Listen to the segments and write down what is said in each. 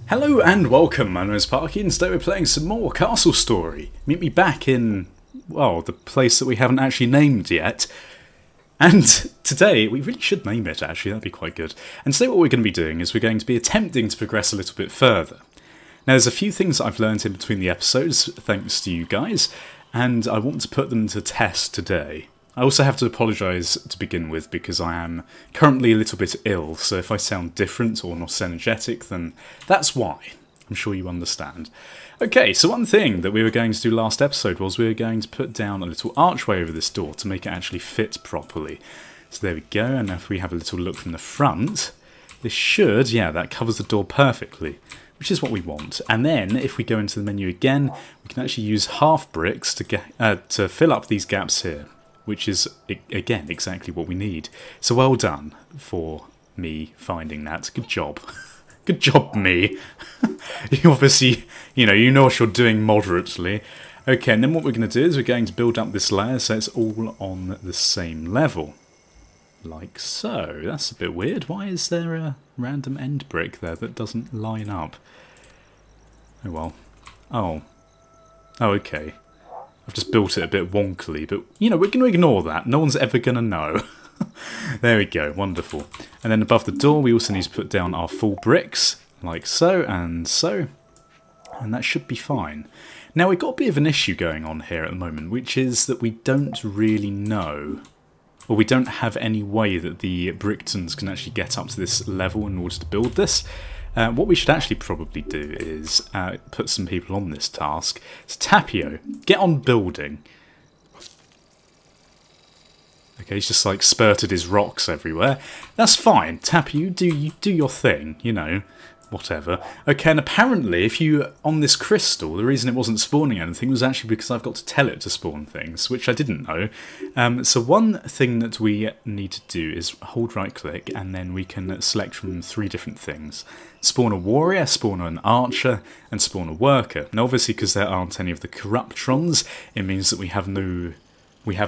Hello and welcome, my name is Parky and today we're playing some more Castle Story. Meet me back in, well, the place that we haven't actually named yet. And today, we really should name it actually, that'd be quite good. And today what we're going to be doing is we're going to be attempting to progress a little bit further. Now there's a few things that I've learned in between the episodes, thanks to you guys, and I want to put them to test today. I also have to apologise to begin with because I am currently a little bit ill, so if I sound different or not energetic, then that's why. I'm sure you understand. Okay, so one thing that we were going to do last episode was we were going to put down a little archway over this door to make it actually fit properly. So there we go, and if we have a little look from the front, this should, yeah, that covers the door perfectly, which is what we want. And then, if we go into the menu again, we can actually use half bricks to fill up these gaps here, which is, again, exactly what we need. So well done for me finding that. Good job. Good job, me. You obviously, you know what you're doing moderately. Okay, and then what we're going to do is we're going to build up this layer so it's all on the same level. Like so. That's a bit weird. Why is there a random end brick there that doesn't line up? Oh well. Oh, okay. I've just built it a bit wonkily, but, we're going to ignore that. No one's ever going to know. There we go, wonderful. And then above the door, we also need to put down our full bricks, like so, and that should be fine. Now, we've got a bit of an issue going on here at the moment, which is that we don't really know, or we don't have any way that the Bricktons can actually get up to this level in order to build this. What we should actually probably do is put some people on this task. So Tapio, get on building. Okay, he's just like spurted his rocks everywhere. That's fine. Tapio, you do your thing, whatever. Okay, and apparently if you, on this crystal, the reason it wasn't spawning anything was actually because I've got to tell it to spawn things, which I didn't know. So one thing that we need to do is hold right click and then we can select from 3 different things. Spawn a warrior, spawn an archer, and spawn a worker. Now obviously because there aren't any of the corruptrons, it means that we have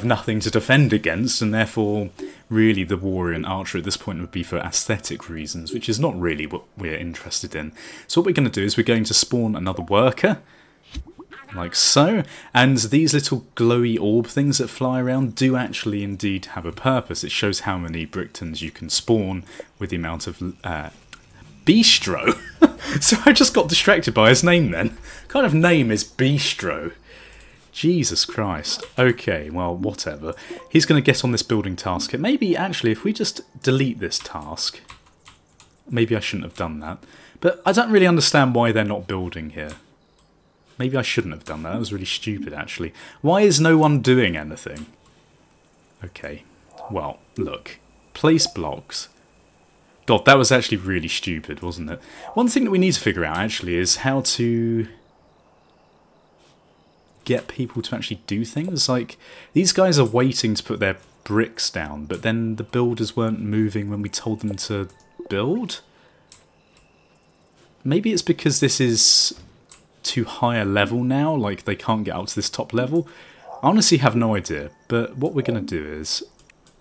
nothing to defend against, and therefore really the warrior and archer at this point would be for aesthetic reasons, which is not really what we're interested in. So what we're going to do is we're going to spawn another worker, like so, and these little glowy orb things that fly around do actually indeed have a purpose. It shows how many Bricktons you can spawn with the amount of Bistro. So I just got distracted by his name then. What kind of name is Bistro? Jesus Christ. Okay, well, whatever. He's going to get on this building task. Maybe, actually, if we just delete this task... Maybe I shouldn't have done that. But I don't really understand why they're not building here. Maybe I shouldn't have done that. That was really stupid, actually. Why is no one doing anything? Okay. Well, look. Place blocks. God, that was actually really stupid, wasn't it? One thing that we need to figure out, actually, is how to get people to actually do things. Like, these guys are waiting to put their bricks down, but then the builders weren't moving when we told them to build? Maybe it's because this is too high a level now, like they can't get up to this top level. I honestly have no idea, but what we're going to do is,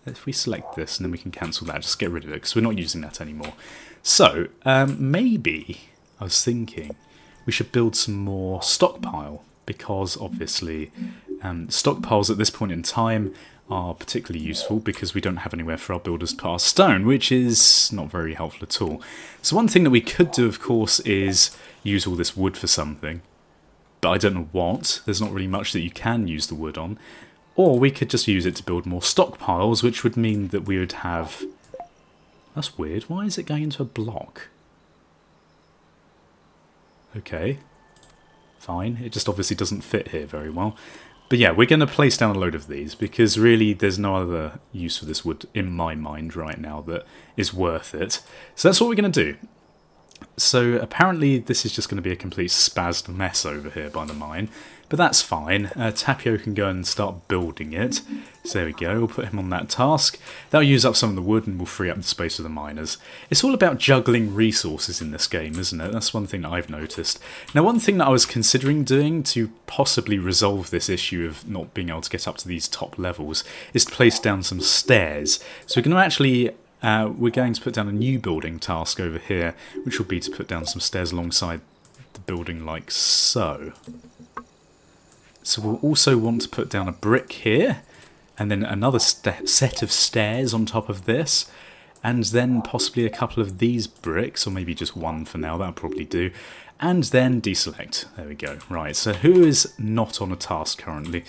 if we select this and then we can cancel that, just get rid of it, because we're not using that anymore. So, maybe, I was thinking, we should build some more stockpile, because obviously stockpiles at this point in time are particularly useful because we don't have anywhere for our builders to put our stone, which is not very helpful at all. So one thing that we could do, of course, is use all this wood for something, but I don't know what. There's not really much that you can use the wood on. Or we could just use it to build more stockpiles, which would mean that we would have... That's weird. Why is it going into a block? Okay. Fine. It just obviously doesn't fit here very well. But yeah, we're going to place down a load of these, because really there's no other use for this wood in my mind right now that is worth it. So that's what we're going to do. So apparently this is just going to be a complete spazzed mess over here by the mine. But that's fine. Tapio can go and start building it. So there we go, we'll put him on that task. That'll use up some of the wood and we'll free up the space for the miners. It's all about juggling resources in this game, isn't it? That's one thing that I've noticed. Now, one thing that I was considering doing to possibly resolve this issue of not being able to get up to these top levels is to place down some stairs. So we're going to actually we're going to put down a new building task over here, which will be to put down some stairs alongside the building like so. So we'll also want to put down a brick here, and then another set of stairs on top of this, and then possibly a couple of these bricks, or maybe just one for now, that'll probably do, and then deselect. There we go. Right, so who is not on a task currently?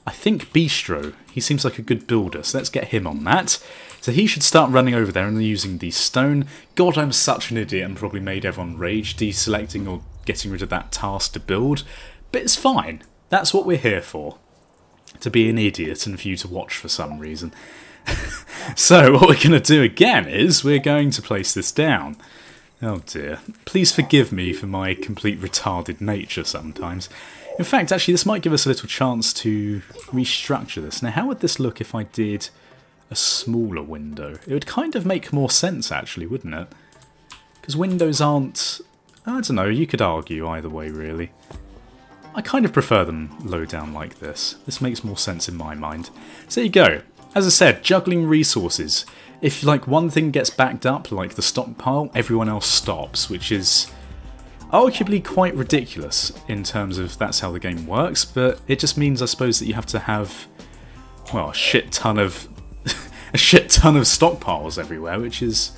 I think Bistro. He seems like a good builder, so let's get him on that. So he should start running over there and using the stone. God, I'm such an idiot and probably made everyone rage deselecting or getting rid of that task to build, but it's fine. That's what we're here for. To be an idiot and for you to watch for some reason. So what we're going to do again is we're going to place this down. Oh dear. Please forgive me for my complete retarded nature sometimes. In fact, actually, this might give us a little chance to restructure this. Now, how would this look if I did a smaller window? It would kind of make more sense, actually, wouldn't it? Because windows aren't... I don't know, you could argue either way, really. I kind of prefer them low down like this. This makes more sense in my mind. So there you go. As I said, juggling resources. If, like, one thing gets backed up, like the stockpile, everyone else stops, which is arguably quite ridiculous in terms of that's how the game works, but it just means, I suppose, that you have to have, well, a shit ton of stockpiles everywhere, which is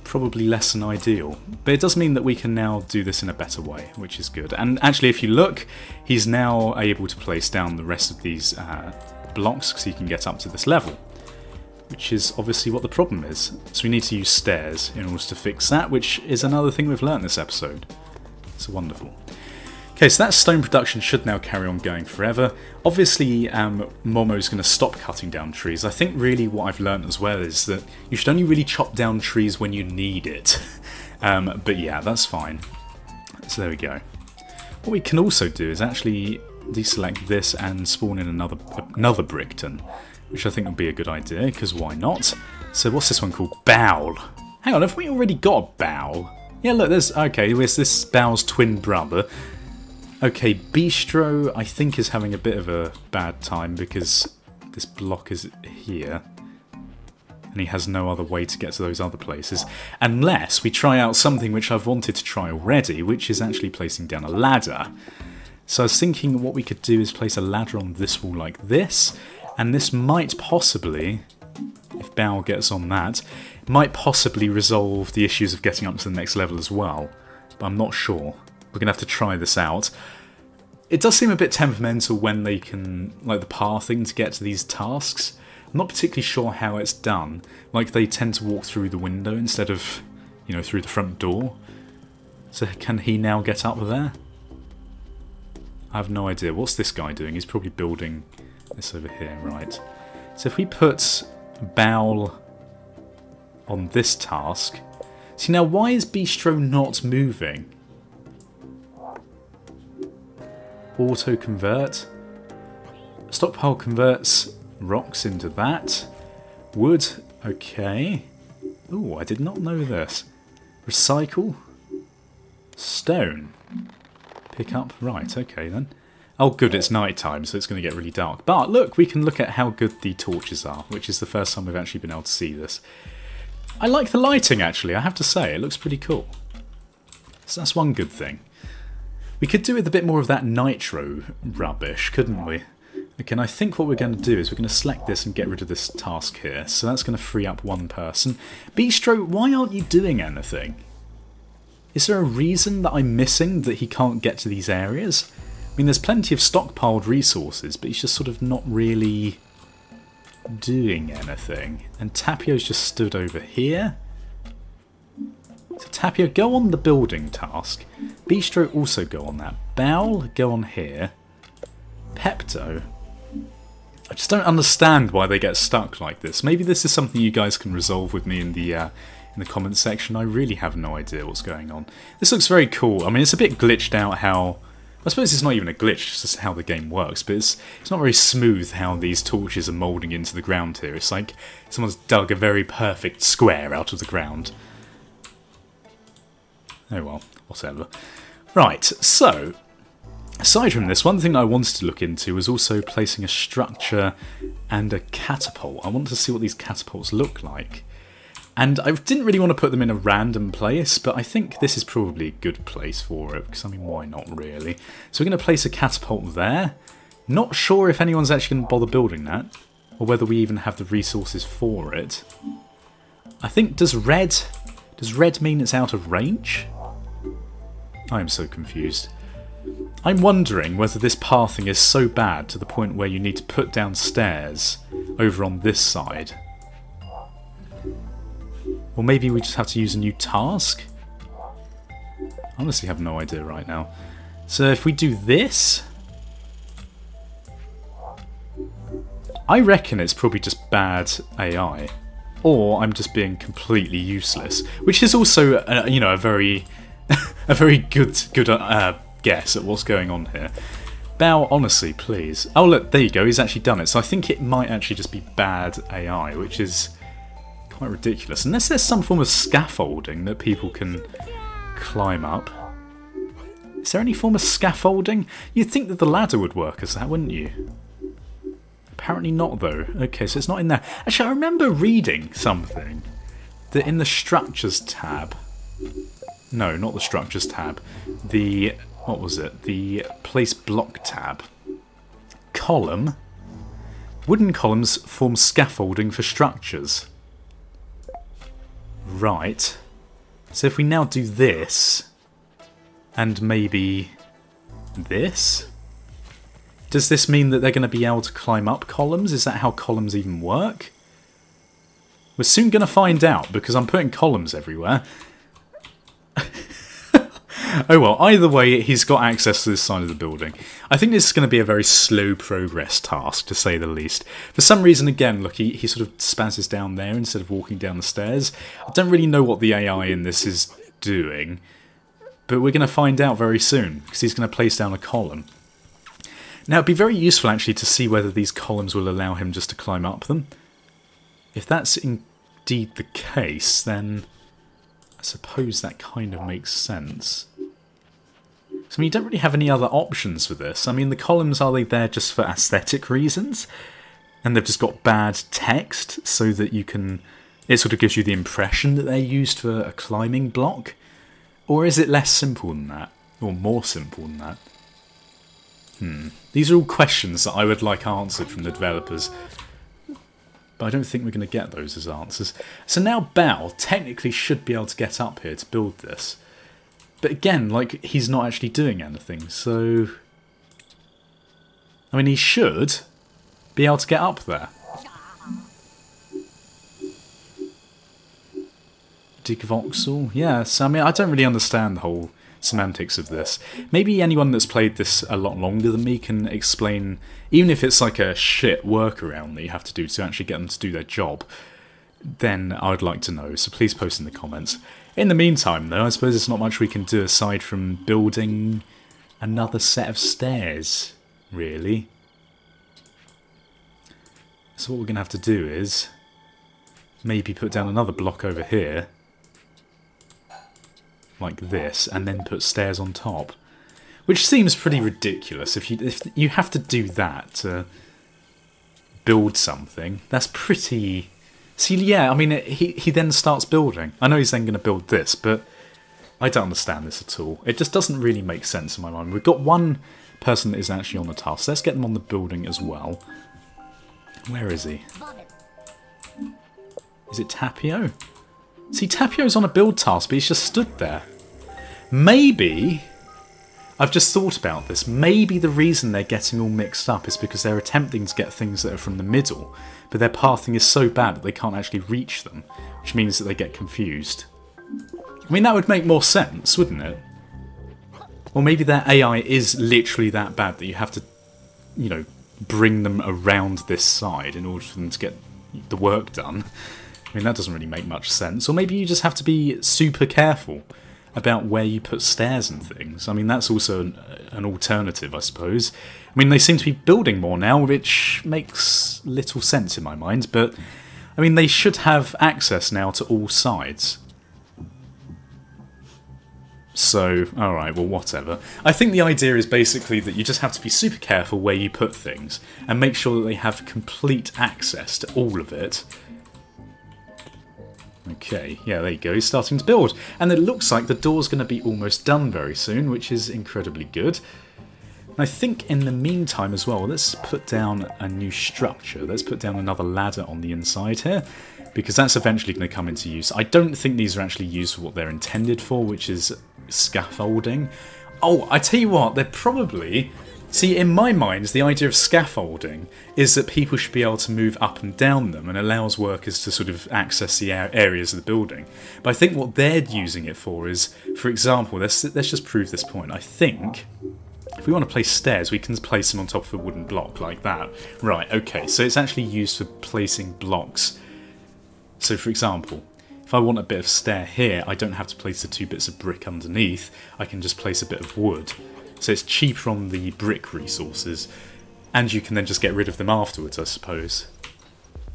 probably less than ideal. But it does mean that we can now do this in a better way, which is good. And actually, if you look, he's now able to place down the rest of these blocks so you can get up to this level, which is obviously what the problem is. So we need to use stairs in order to fix that, which is another thing we've learned this episode. It's wonderful. Okay, so that stone production should now carry on going forever. Obviously, Momo's going to stop cutting down trees. I think really what I've learned as well is that you should only really chop down trees when you need it. But yeah, that's fine. So there we go. What we can also do is actually deselect this and spawn in another Brickton, which I think would be a good idea, because why not? So what's this one called? Bowl. Hang on, have we already got a Bowl? Yeah, look, there's this Bowl's twin brother. Okay, Bistro, I think, is having a bit of a bad time because this block is here. And he has no other way to get to those other places. Unless we try out something which I've wanted to try already, which is actually placing down a ladder. So I was thinking what we could do is place a ladder on this wall like this. And this might possibly, if Bao gets on that, might possibly resolve the issues of getting up to the next level as well. But I'm not sure. We're going to have to try this out. It does seem a bit temperamental when they can, like the pathing to get to these tasks. I'm not particularly sure how it's done. Like they tend to walk through the window instead of, you know, through the front door. So can he now get up there? I have no idea. What's this guy doing? He's probably building this over here, right. So if we put Bowl on this task... See, now why is Bistro not moving? Auto-convert. Stockpile converts rocks into that. Wood, okay. Ooh, I did not know this. Recycle. Stone. Pick up, right, okay then. Oh good, it's night time, so it's going to get really dark. But look, we can look at how good the torches are, which is the first time we've actually been able to see this. I like the lighting, actually, I have to say. It looks pretty cool. So that's one good thing. We could do with a bit more of that nitro rubbish, couldn't we? Okay, and I think what we're going to do is we're going to select this and get rid of this task here. So that's going to free up one person. Bistro, why aren't you doing anything? Is there a reason that I'm missing that he can't get to these areas? I mean, there's plenty of stockpiled resources, but he's just sort of not really doing anything. And Tapio's just stood over here. So Tapio, go on the building task. Bistro, also go on that. Bowl, go on here. Pepto. I just don't understand why they get stuck like this. Maybe this is something you guys can resolve with me in the comments section. I really have no idea what's going on. This looks very cool. I mean, it's a bit glitched out how... I suppose it's not even a glitch, it's just how the game works, but it's not very smooth how these torches are moulding into the ground here. It's like someone's dug a very perfect square out of the ground. Oh well, whatever. Right, so, aside from this, one thing I wanted to look into was also placing a structure and a catapult. I wanted to see what these catapults look like. And I didn't really want to put them in a random place, but I think this is probably a good place for it, because I mean, why not really? So we're going to place a catapult there. Not sure if anyone's actually going to bother building that, or whether we even have the resources for it. I think, does red mean it's out of range? I'm so confused. I'm wondering whether this pathing is so bad to the point where you need to put down stairs over on this side. Or maybe we just have to use a new task? I honestly have no idea right now. So if we do this... I reckon it's probably just bad AI. Or I'm just being completely useless. Which is also, you know, a very good guess at what's going on here. Bow, honestly, please. Oh look, there you go, he's actually done it. So I think it might actually just be bad AI, which is... quite ridiculous. Unless there's some form of scaffolding that people can climb up. Is there any form of scaffolding? You'd think that the ladder would work as that, wouldn't you? Apparently not, though. Okay, so it's not in there. Actually, I remember reading something that in the structures tab... No, not the structures tab. The... what was it? The place block tab. Column. Wooden columns form scaffolding for structures. Right. So if we now do this, and maybe this? Does this mean that they're going to be able to climb up columns? Is that how columns even work? We're soon going to find out, because I'm putting columns everywhere. Oh well, either way, he's got access to this side of the building. I think this is going to be a very slow progress task, to say the least. For some reason, again, look, he sort of spazzes down there instead of walking down the stairs. I don't really know what the AI in this is doing, but we're going to find out very soon, because he's going to place down a column. Now, it'd be very useful, actually, to see whether these columns will allow him just to climb up them. If that's indeed the case, then I suppose that kind of makes sense. So, I mean, you don't really have any other options for this. I mean, the columns, are they there just for aesthetic reasons? And they've just got bad text so that you can... it sort of gives you the impression that they're used for a climbing block? Or is it less simple than that? Or more simple than that? These are all questions that I would like answered from the developers. But I don't think we're going to get those as answers. So now Bao technically should be able to get up here to build this. But again, like, he's not actually doing anything, so... I mean, he should be able to get up there. Digvoxel? Yes, I mean, I don't really understand the whole semantics of this. Maybe anyone that's played this a lot longer than me can explain, even if it's like a shit workaround that you have to do to actually get them to do their job, then I would like to know, so please post in the comments. In the meantime, though, I suppose there's not much we can do aside from building another set of stairs, really. So what we're going to have to do is maybe put down another block over here, like this, and then put stairs on top. Which seems pretty ridiculous. If you have to do that to build something, that's pretty... See, yeah, I mean, he then starts building. I know he's then going to build this, but I don't understand this at all. It just doesn't really make sense in my mind. We've got one person that is actually on the task. Let's get them on the building as well. Where is he? Is it Tapio? See, Tapio's on a build task, but he's just stood there. Maybe... I've just thought about this. Maybe the reason they're getting all mixed up is because they're attempting to get things that are from the middle, but their pathing is so bad that they can't actually reach them, which means that they get confused. I mean, that would make more sense, wouldn't it? Or maybe their AI is literally that bad that you have to, you know, bring them around this side in order for them to get the work done. I mean, that doesn't really make much sense. Or maybe you just have to be super careful about where you put stairs and things. I mean, that's also an alternative, I suppose. I mean, they seem to be building more now, which makes little sense in my mind, but, I mean, they should have access now to all sides. So, alright, well, whatever. I think the idea is basically that you just have to be super careful where you put things, and make sure that they have complete access to all of it. Okay, yeah, there you go. He's starting to build. And it looks like the door's going to be almost done very soon, which is incredibly good. And I think in the meantime as well, let's put down a new structure. Let's put down another ladder on the inside here, because that's eventually going to come into use. I don't think these are actually used for what they're intended for, which is scaffolding. Oh, I tell you what, they're probably... See, in my mind, the idea of scaffolding is that people should be able to move up and down them and allows workers to sort of access the areas of the building. But I think what they're using it for is, for example, let's just prove this point. I think if we want to place stairs, we can place them on top of a wooden block like that. Right, okay, so it's actually used for placing blocks. So, for example, if I want a bit of stair here, I don't have to place the 2 bits of brick underneath. I can just place a bit of wood. So it's cheaper on the brick resources, and you can then just get rid of them afterwards, I suppose.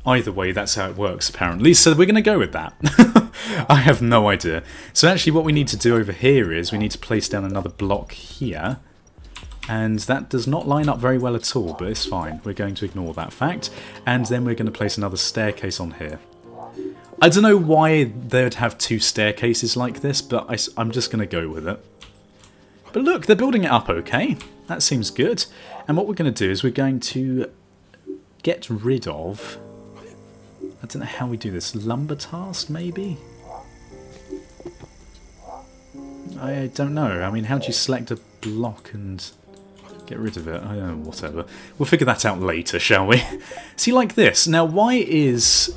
Either way, that's how it works, apparently, so we're going to go with that. I have no idea. So actually what we need to do over here is we need to place down another block here, and that does not line up very well at all, but it's fine. We're going to ignore that fact, and then we're going to place another staircase on here. I don't know why they'd have 2 staircases like this, but I'm just going to go with it. But look, they're building it up okay. That seems good. And what we're going to do is we're going to get rid of... I don't know how we do this. Lumber task, maybe? I don't know. I mean, how do you select a block and get rid of it? I don't know, whatever. We'll figure that out later, shall we? See, like this. Now, why is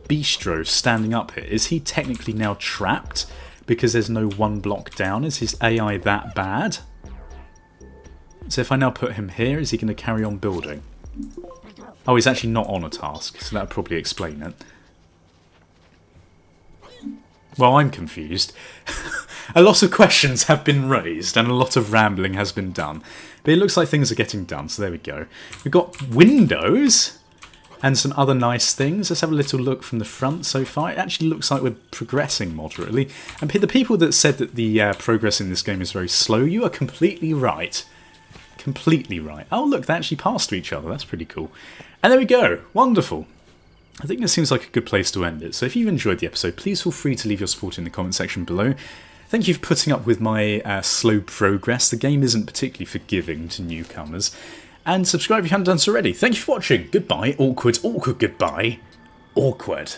Bistro standing up here? Is he technically now trapped? Because there's no 1 block down. Is his AI that bad? So if I now put him here, is he going to carry on building? Oh, he's actually not on a task, so that would probably explain it. Well, I'm confused. A lot of questions have been raised and a lot of rambling has been done. But it looks like things are getting done, so there we go. We've got windows and some other nice things. Let's have a little look from the front so far. It actually looks like we're progressing moderately. And the people that said that the progress in this game is very slow, you are completely right. Completely right. Oh look, they actually passed to each other. That's pretty cool. And there we go. Wonderful. I think this seems like a good place to end it. So if you've enjoyed the episode, please feel free to leave your support in the comment section below. Thank you for putting up with my slow progress. The game isn't particularly forgiving to newcomers. And subscribe if you haven't done so already. Thank you for watching. Goodbye. Awkward, awkward, goodbye. Awkward.